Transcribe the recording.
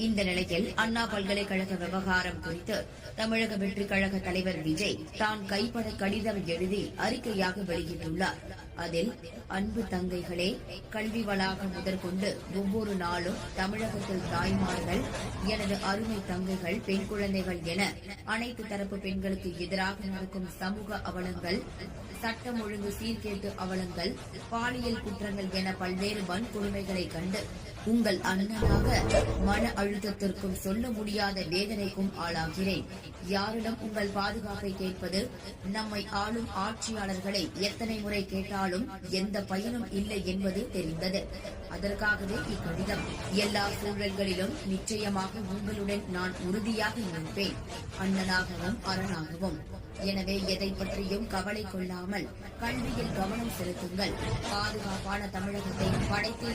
இந்த நிலையில் அண்ணா பல்கலைக்கழக விவகாரம் குறித்து தமிழக வெற்றிக் கழக தலைவர் விஜய் தான் கைப்பட கடிதம் எழுதி அறிக்கையாக வெளியிட்டுள்ளார். அதில், அன்பு தங்கைகளே, கல்வி வளாகம் முதற்கொண்டு ஒவ்வொரு நாளும் தமிழகத்தில் தாய்மார்கள், எனது அருமை தங்கைகள், பெண் குழந்தைகள் என அனைத்து தரப்பு பெண்களுக்கு எதிராக நடக்கும் சமூக அவலங்கள், சட்டம் ஒழுங்கு சீர்கேட்டு அவலங்கள், பாலியல் குற்றங்கள் என பல்வேறு வன்கொடுமைகளை கண்டு உங்கள் அண்ணனாக மன அழுத்தத்திற்கும் சொல்ல முடியாத வேதனைக்கும் ஆளாகிறேன். யாரிடம் உங்கள் பாதுகாப்பை கேட்பது? நம்மை ஆளும் ஆட்சியாளர்களை எத்தனை முறை கேட்டாலும் எந்த பயனும் இல்லை என்பது தெரிந்தது. அதற்காகவே இக்கடிதம். எல்லா சூழல்களிலும் நிச்சயமாக உங்களுடன் நான் உறுதியாக இருப்பேன், அண்ணனாகவும் அரணாகவும். எனவே எதை பற்றியும் கவலை கொள்ளாமல் கல்வியில் கவனம் செலுத்துங்கள். பாதுகாப்பான தமிழகத்தை படைத்தே